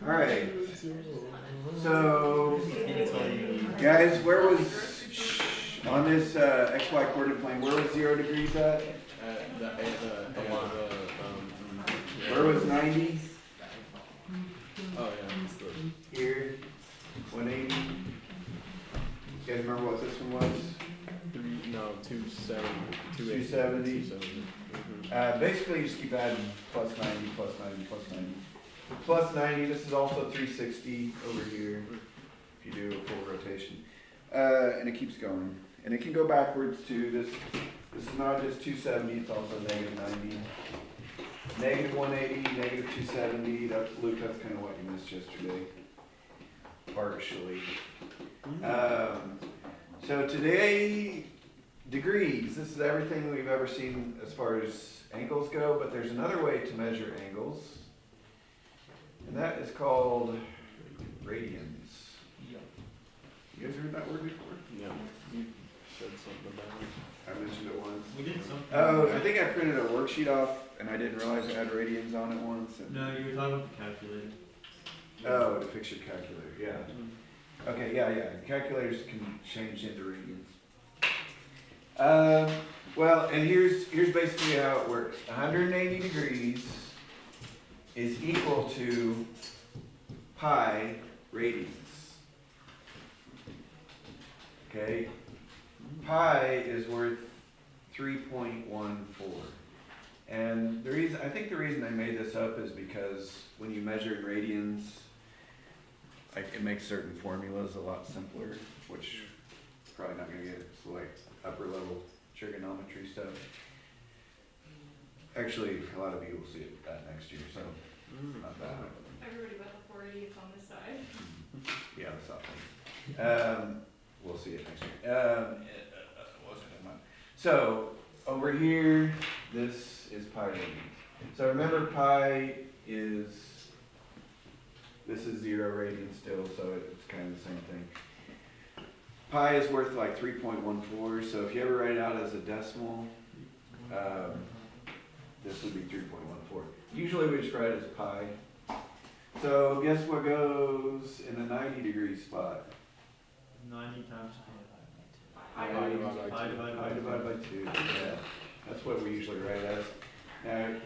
Alright. So, guys, where was, on this XY coordinate plane, where was 0 degrees at? Where was 90? Oh, yeah. Here. 180. You guys remember what this one was? 270. 270. Basically, you just keep adding plus 90, plus 90, plus 90. Plus 90, this is also 360 over here, if you do a full rotation. And it keeps going. And it can go backwards too. This is not just 270, it's also negative 90. Negative 180, negative 270, Luke, that's kind of what you missed yesterday. Partially. So today, degrees. This is everything we've ever seen as far as angles go, but there's another way to measure angles. And that is called radians. You guys heard that word before? Yeah. You said something about it. I mentioned it once. We did something. Oh, I think I printed a worksheet off and I didn't realize it had radians on it once. No, you were talking about the calculator. Oh, to fix your calculator, yeah. Okay, yeah. Calculators can change into radians. Well, and here's basically how it works. 180 degrees is equal to pi radians. Okay? Pi is worth 3.14. And I think the reason I made this up is because when you measure in radians, it makes certain formulas a lot simpler, which probably not going to get like upper level trigonometry stuff. Actually, a lot of you will see that next year, so not bad. Everybody but the 40 is on this side. Yeah, that's not funny. We'll see it next year. So over here, this is pi radians. So remember, this is 0 radians still, so it's kind of the same thing. Pi is worth like 3.14, so if you ever write it out as a decimal, this would be 3.14. Usually we just write it as pi. So guess what goes in the 90 degree spot? 90 times Pi divided by 2. Yeah, that's what we usually write as. Now,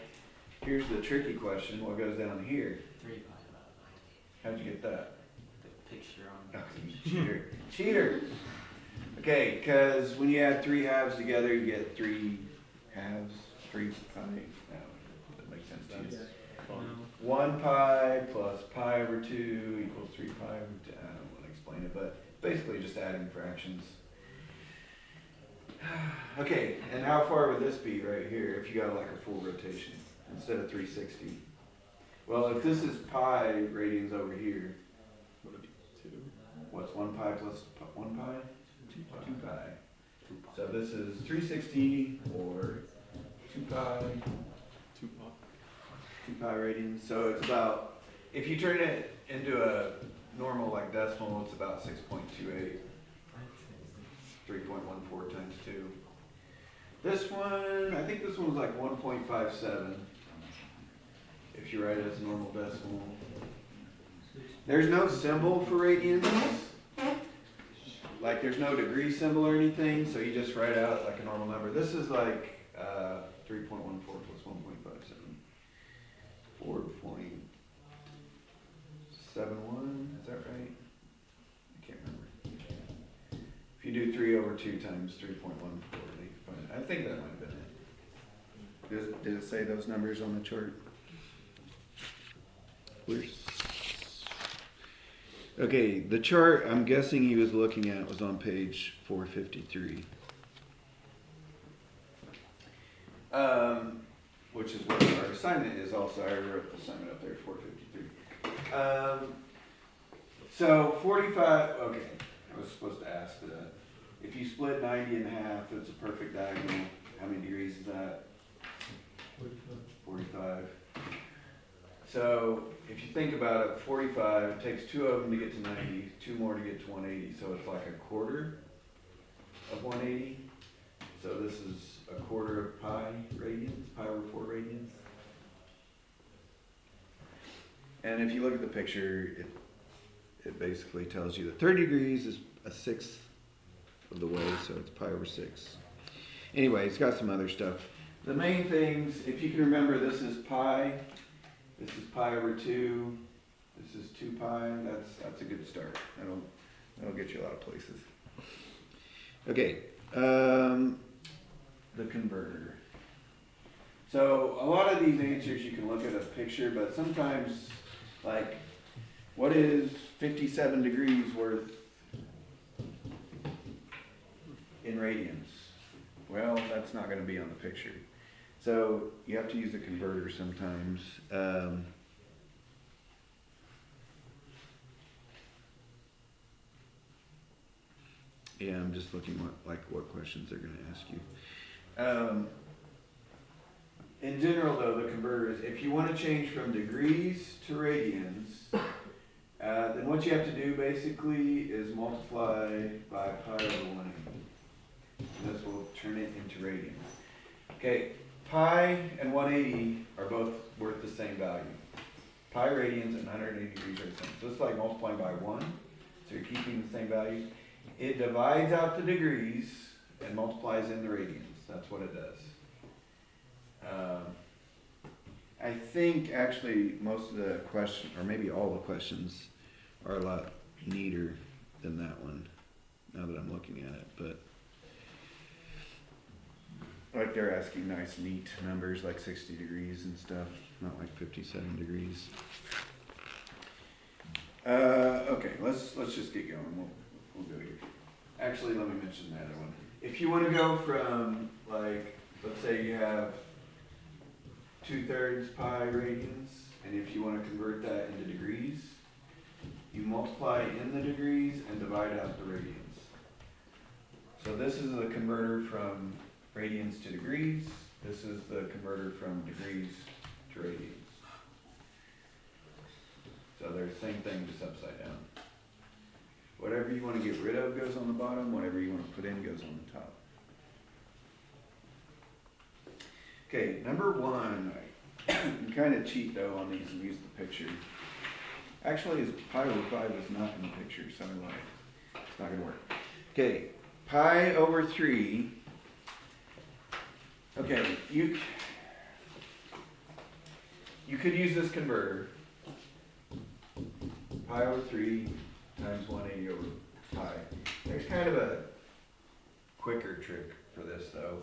here's the tricky question. What goes down here? 3 pi How'd you get that? the picture on Oh, you cheater. Cheater! Okay, because when you add 3 halves together, you get 3 halves, 3 pi. No, that makes sense to you. 1 pi plus pi over 2 equals 3 pi over 2. I don't want to explain it, but basically just adding fractions. Okay, and how far would this be right here if you got like a full rotation instead of 360? Well, if this is pi radians over here, Would it be 2? what's 1 pi plus 1 pi? 2 pi. So this is 360 or 2 pi. 2 pi. 2 pi radians. So it's about, if you turn it into a normal like decimal, it's about 6.28. 3.14 times 2. This one, I think this one was like 1.57. If you write it as a normal decimal. There's no symbol for radians. Like there's no degree symbol or anything, so you just write out like a normal number. This is like 3.14 plus 1.57. 4.71, is that right? I can't remember. If you do 3 over 2 times 3.14, I think that might have been it. Did it say those numbers on the chart? Okay, the chart I'm guessing he was looking at was on page 453. Which is what our assignment is also. I wrote the assignment up there, 453. So 45, okay, I was supposed to ask that. If you split 90 in half, it's a perfect diagonal. How many degrees is that? 45. So if you think about it, 45, it takes 2 of them to get to 90, 2 more to get to 180. So it's like a quarter of 180. So this is a quarter of pi radians, pi over 4 radians. And if you look at the picture, it basically tells you that 30 degrees is a sixth of the way, so it's pi over 6. Anyway, it's got some other stuff. The main things, if you can remember, this is pi over 2, this is 2 pi, that's a good start. That'll get you a lot of places. Okay, the converter. So a lot of these answers you can look at a picture, but sometimes, like, what is 57 degrees worth in radians? Well, that's not going to be on the picture. So you have to use the converter sometimes. Yeah, I'm just looking what questions they're going to ask you. In general, though, the converter is, if you want to change from degrees to radians, then what you have to do basically is multiply by pi over 180. And this will turn it into radians. Okay, pi and 180 are both worth the same value. Pi radians and 180 degrees are the same. So it's like multiplying by 1, so you're keeping the same value. It divides out the degrees and multiplies in the radians. That's what it does. I think actually most of the questions, or maybe all the questions, are a lot neater than that one, now that I'm looking at it. But like they're asking nice neat numbers like 60 degrees and stuff, not like 57 degrees. Okay, let's just get going. We'll go here. Actually, let me mention the other one. If you want to go from, like, let's say you have 2/3 pi radians, and if you want to convert that into degrees, you multiply in the degrees and divide out the radians. So this is the converter from radians to degrees. This is the converter from degrees to radians. So they're the same thing, just upside down. Whatever you want to get rid of goes on the bottom, whatever you want to put in goes on the top. Okay, number 1, you kind of cheat though on these and use the picture. Actually, pi over 5 is not in the picture, so I lied. It's not going to work. Okay, pi over 3. Okay, you could use this converter. Pi over 3 times 180 over pi. There's kind of a quicker trick for this though.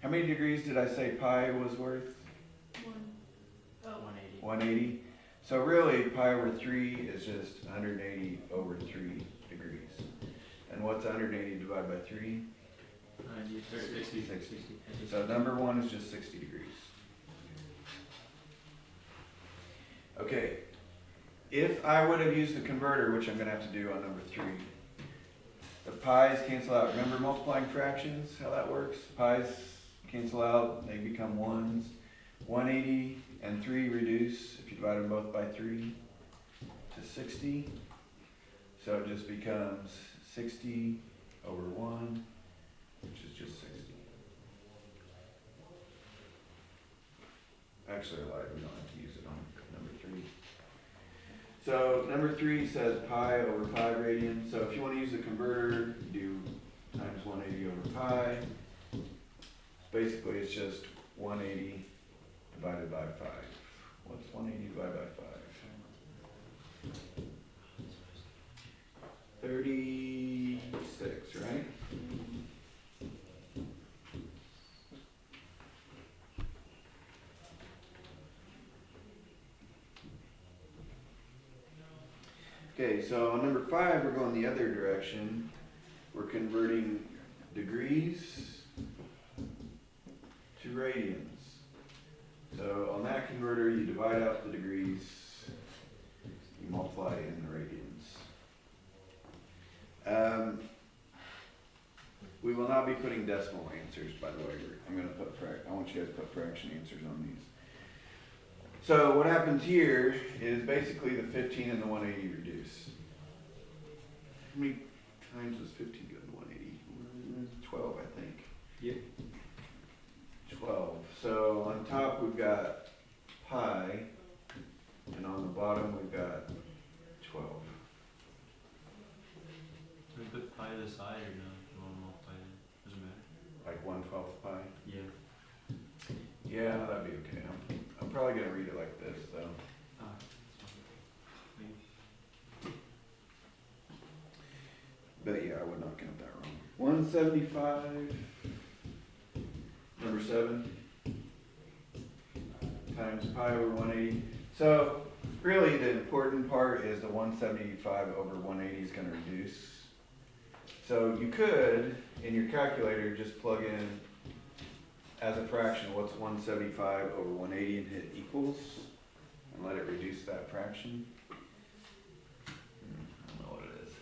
How many degrees did I say pi was worth? 180. 180. So really pi over 3 is just 180 over 3 degrees. And what's 180 divided by 3? 90, 60. So number 1 is just 60 degrees. Okay. If I would have used the converter, which I'm going to have to do on number 3, the pi's cancel out. Remember multiplying fractions, how that works? Pi's cancel out, they become 1s. 180 and 3 reduce, if you divide them both by 3, to 60. So it just becomes 60 over 1, which is just 60. Actually, I lied, we don't have to use it on number 3. So number 3 says pi over 5 radians. So if you want to use the converter, you do times 180 over pi. Basically, it's just 180 divided by 5. What's 180 divided by 5? 36, right? Okay, so on number 5, we're going the other direction. We're converting degrees to radians. So on that converter, you divide out the degrees, you multiply in the radians. We will not be putting decimal answers, by the way. I'm going to put I want you guys to put fraction answers on these. So what happens here is basically the 15 and the 180 reduce. How many times does 15 go to 180? 12, I think. Yep. 12. So on top we've got pi And on the bottom, we've got 12. We put pi to the side or no? You want to multiply it? Doesn't matter. Like 1/12 pi. Yeah. Yeah, that'd be okay. I'm probably gonna read it like this though. Ah, But yeah, I would not count that wrong. 175, number 7, times pi over 180. So really the important part is the 175 over 180 is gonna reduce. So you could, in your calculator, just plug in as a fraction, what's 175 over 180 and hit equals, and let it reduce that fraction. I don't know what it is.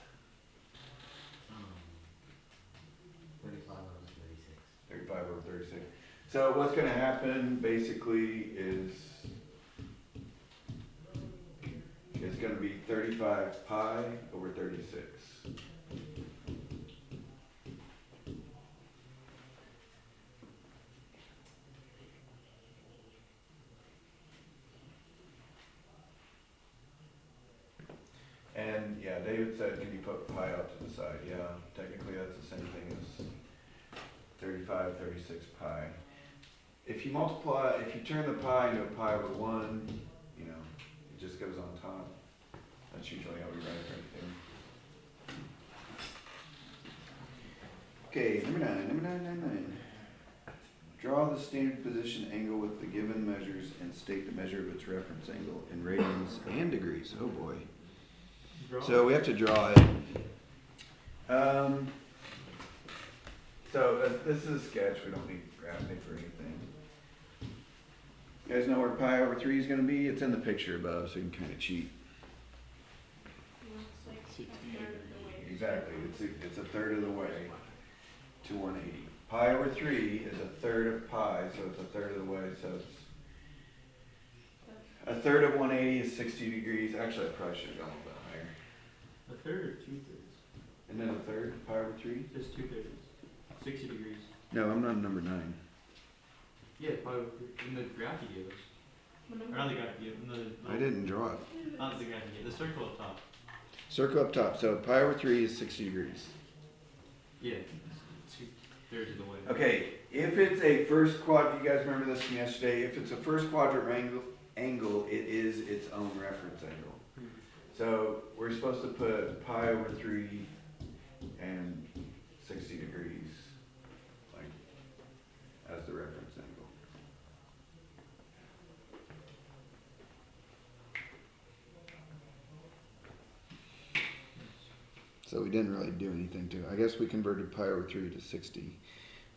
35 over 36. 35 over 36. So what's going to happen basically is it's going to be 35 pi over 36. And yeah, David said, can you put pi out to the side? Yeah, technically that's the same thing as 35, 36 pi. If you multiply, if you turn the pi into a pi over 1, you know, it just goes on top. That's usually how we write it right there. Okay, number 9. Draw the standard position angle with the given measures and state the measure of its reference angle in radians and degrees. Oh boy. So we have to draw it. This is a sketch. We don't need graphic or anything. You guys know where pi over 3 is going to be? It's in the picture above, so you can kind of cheat. Looks like a third of the way. Exactly. It's a third of the way to 180. Pi over 3 is a third of pi, so it's a third of the way. So it's a third of 180 is 60 degrees. Actually, I probably should have gone a little bit higher. A third or 2/3? And then a third, pi over 3? Just 2/3. 60 degrees. No, I'm on number 9. Yeah, probably in the graph you gave us. Or not the graph you gave us. I didn't draw it. Not the graph you gave us. The circle up top. Circle up top. So pi over 3 is 60 degrees. Yeah. 2/3 of the way. Okay, if it's a first quadrant, you guys remember this from yesterday, if it's a first quadrant angle, it is its own reference angle. So we're supposed to put pi over 3 and 60 degrees, like, as the reference angle. So we didn't really do anything to it. I guess we converted pi over 3 to 60.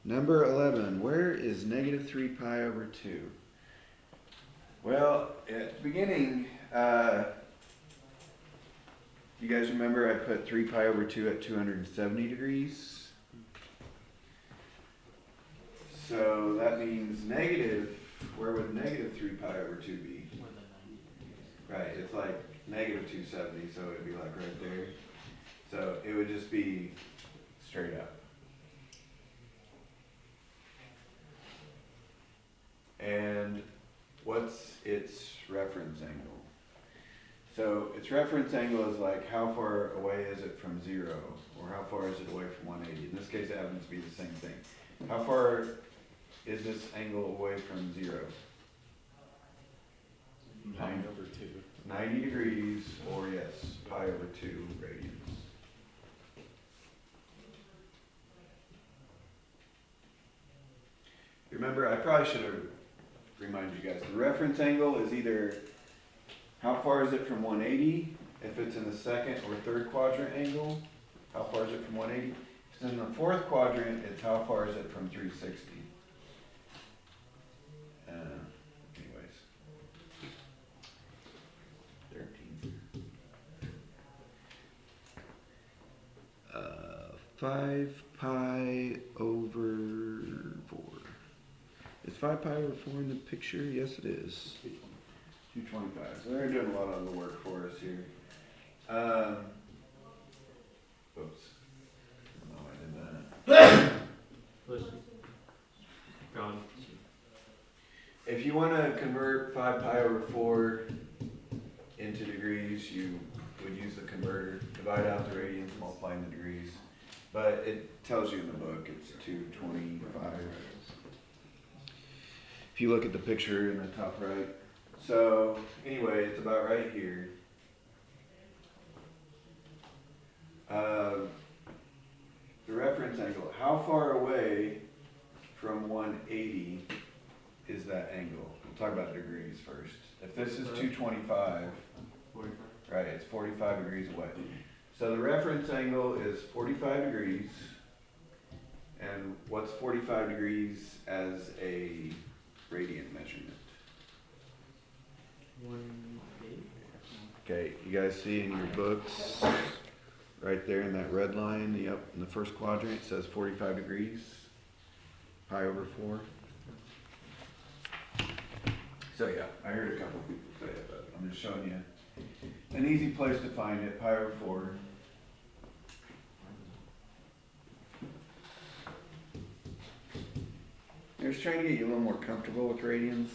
Number 11, where is negative 3 pi over 2? Well, at the beginning, you guys remember I put 3 pi over 2 at 270 degrees? So that means negative, where would negative 3 pi over 2 be? More than 90 degrees. Right, it's like negative 270, so it'd be like right there. So it would just be straight up. And what's its reference angle? So its reference angle is like how far away is it from 0, or how far is it away from 180? In this case it happens to be the same thing. How far is this angle away from 0? 9 over 2. 90 degrees, or yes, pi over 2 radians. Remember, I probably should have reminded you guys, the reference angle is either how far is it from 180, if it's in the second or third quadrant angle, how far is it from 180? If it's in the fourth quadrant, it's how far is it from 360. Anyways. 13. 5 pi over 4. Is 5 pi over 4 in the picture? Yes, it is. 225. So they're doing a lot of the work for us here. Oops. No, I did that. God. If you want to convert 5 pi over 4 would use the converter, divide out the radians, multiply in the degrees. But it tells you in the book it's 225. If you look at the picture in the top right. So anyway, it's about right here. The reference angle, how far away from 180 is that angle? We'll talk about degrees first. If this is 225, 45. right, it's 45 degrees away. So the reference angle is 45 degrees. And what's 45 degrees as a radian measurement? 180. Okay, you guys see in your books, right there in that red line, yep, in the first quadrant, it says 45 degrees, pi over 4. So yeah, I heard a couple people say it, but I'm just showing you an easy place to find it, pi over 4. I was trying to get you a little more comfortable with radians.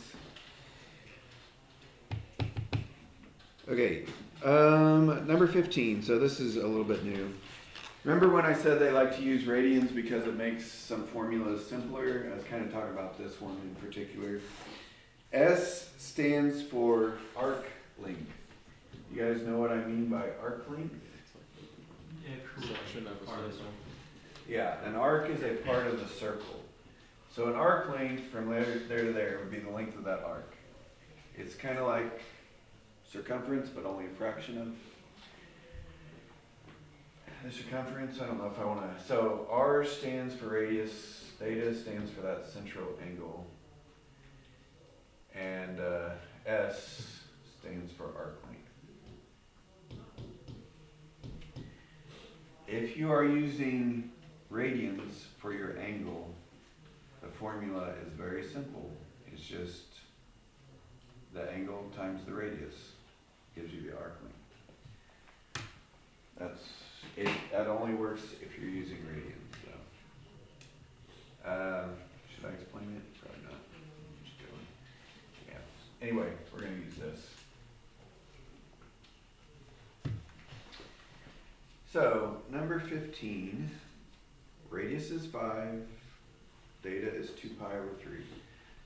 Okay, number 15, so this is a little bit new. Remember when I said they like to use radians because it makes some formulas simpler? I was kind of talking about this one in particular. S stands for arc length. You guys know what I mean by arc length? Yeah, Section of a part of circle. Yeah, an arc is a part of the circle. So an arc length from there to there would be the length of that arc. It's kind of like circumference, but only a fraction of the circumference. I don't know if I want to. So R stands for radius, theta stands for that central angle, and S stands for arc length. If you are using radians for your angle, the formula is very simple. It's just the angle times the radius gives you the arc length. That only works if you're using radians. So, should I explain it? Probably not. Just kidding. Yeah. Anyway, we're going to use this. So number 15, radius is 5, theta is 2 pi over 3.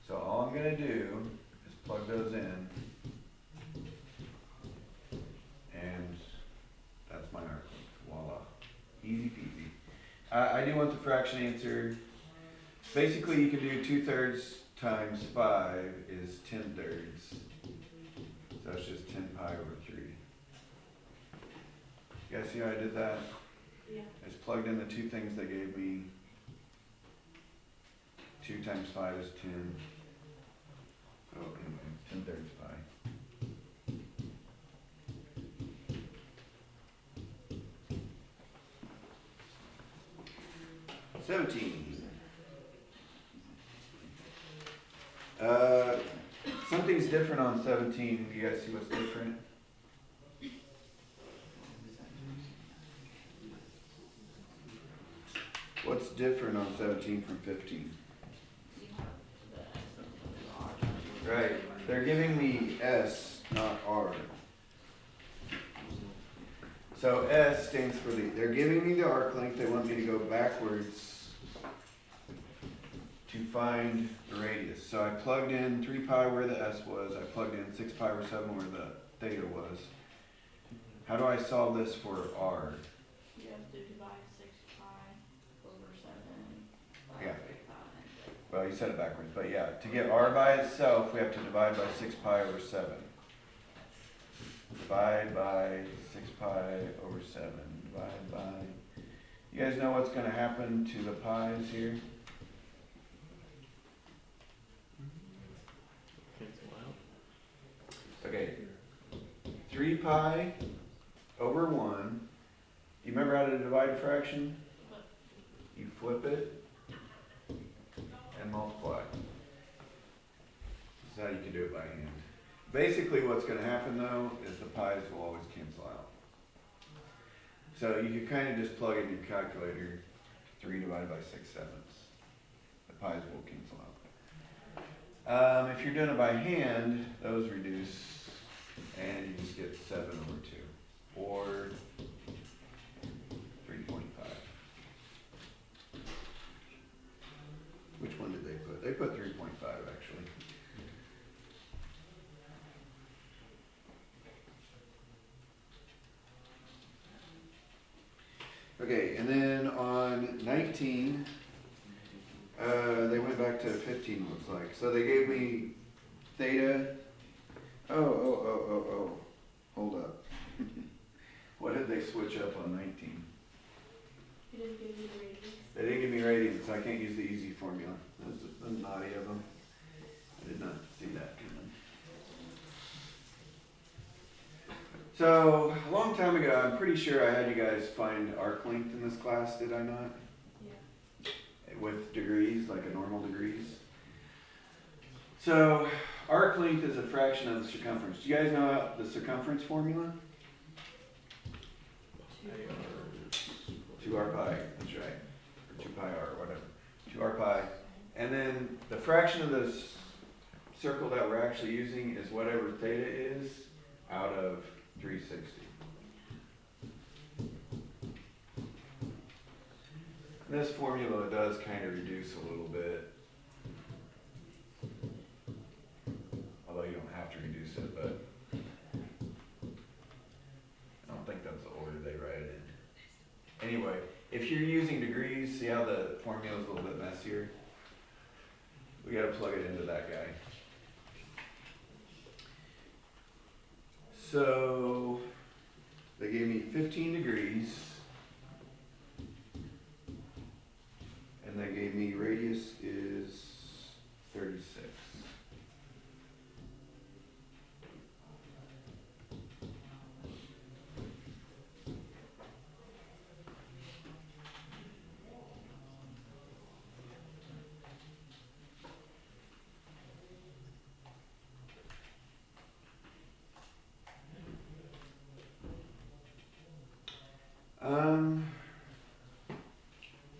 So all I'm going to do is plug those in, and that's my arc length. Voila. Easy peasy. I do want the fraction answer. Basically, you can do 2/3 times 5 is 10/3. So it's just 10 pi over 3. You guys see how I did that? Yeah. I just plugged in the two things they gave me. 2 times 5 is 10. Oh, anyway, 10/3 pi. Something's different on 17. Do you guys see what's different? What's different on 17 from 15? Right, they're giving me S, not R. So S stands for they're giving me the arc length, they want me to go backwards to find the radius. So I plugged in 3 pi where the S was, I plugged in 6 pi over 7 where the theta was. How do I solve this for R? You have to divide 6 pi over 7 by Yeah. 3 pi. Well, you said it backwards, but yeah, to get R by itself, we have to divide by 6 pi over 7. Divide by 6 pi over 7. Divide by... You guys know what's going to happen to the pi's here? Cancel out. Okay, 3 pi over 1. Do you remember how to divide a fraction? You flip it and multiply. This is how you can do it by hand. Basically what's going to happen though is the pi's will always cancel out. So you can kind of just plug in your calculator 3 divided by 6/7. The pi's will cancel out. If you're doing it by hand, those reduce and you just get 7 over 2. Or Okay, and then on 19, they went back to 15, looks like. So they gave me theta. Oh. Hold up. What did they switch up on 19? It didn't give you the radius. They didn't give me radians, so I can't use the easy formula. That's naughty of them. I did not see that coming. So, a long time ago, I'm pretty sure I had you guys find arc length in this class, did I not? Yeah. With degrees, like a normal degrees. So, arc length is a fraction of the circumference. Do you guys know the circumference formula? 2r pi, that's right. Or 2 pi r, whatever. 2r pi. And then the fraction of this circle that we're actually using is whatever theta is out of 360. This formula does kind of reduce a little bit. Although you don't have to reduce it, but I don't think that's the order they write it in. Anyway, if you're using degrees, see how the formula is a little bit messier? We gotta plug it into that guy. So, they gave me 15 degrees, and they gave me radius is 36.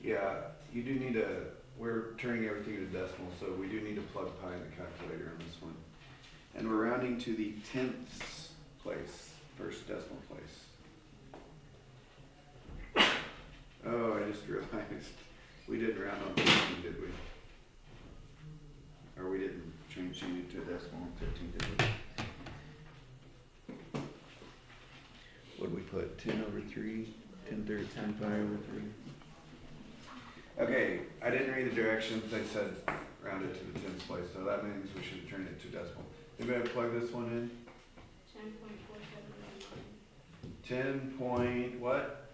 Yeah, you do need to, we're turning everything to decimal, so we do need to plug pi in the calculator on this one. And we're rounding to the 10th place, first decimal place. Oh, I just realized, we didn't round on 15, did we? Or we didn't change it to a decimal on 15, did we? What did we put, 10 over 3, 10 thirds, 10 pi over 3? Okay, I didn't read the directions, they said round it to the 10th place, so that means we should turn it to decimal. Anybody plug this one in? 10.47. 10 point what?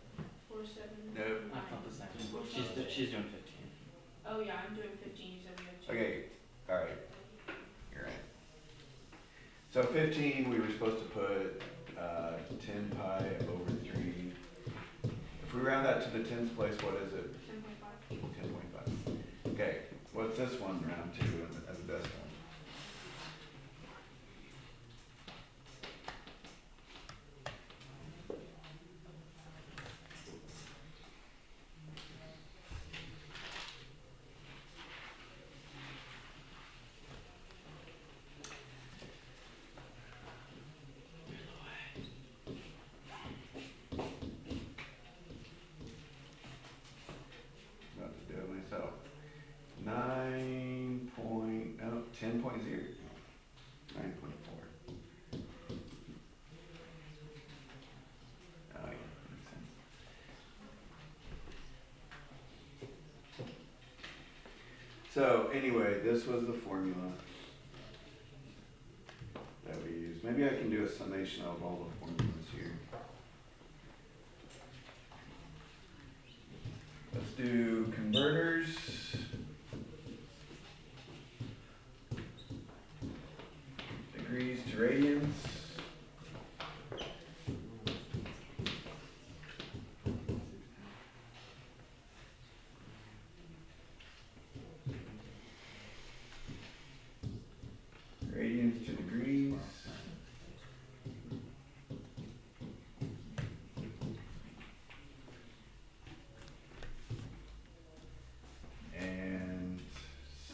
47. Nope. I thought the second one. She's doing 15. Oh yeah, I'm doing 15, you said we had 2. Okay, alright, you're right. So 15, we were supposed to put 10 pi over 3. If we round that to the 10th place, what is it? 10.5. 10.5. Okay, what's this one round to as a decimal? About to do it myself. 10.0. 9.4. Oh yeah, makes sense. So anyway, this was the formula that we used. Maybe I can do a summation of all the formulas here. Let's do converters. Degrees to radians. Radians to degrees. And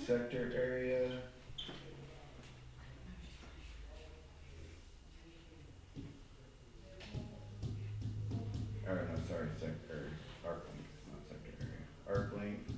sector area. Or no, sorry, sector, arc length, not sector area. Arc length.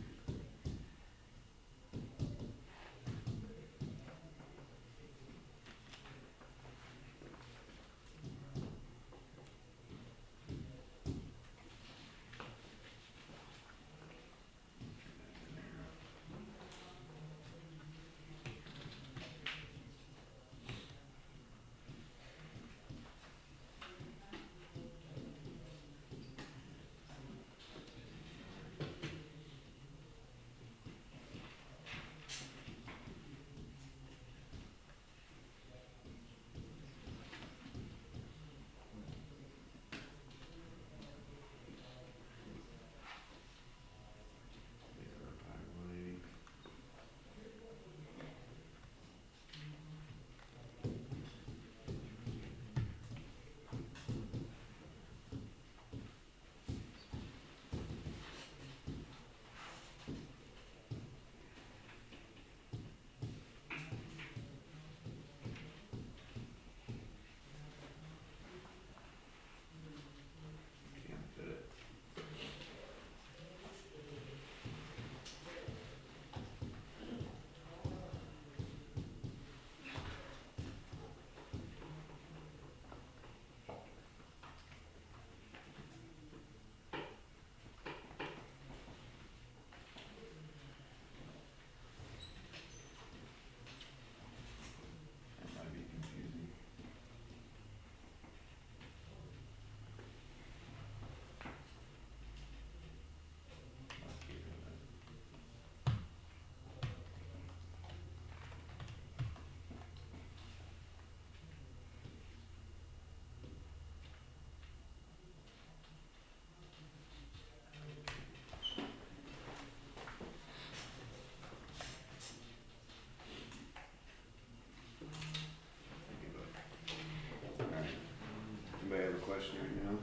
Anybody have a question right now?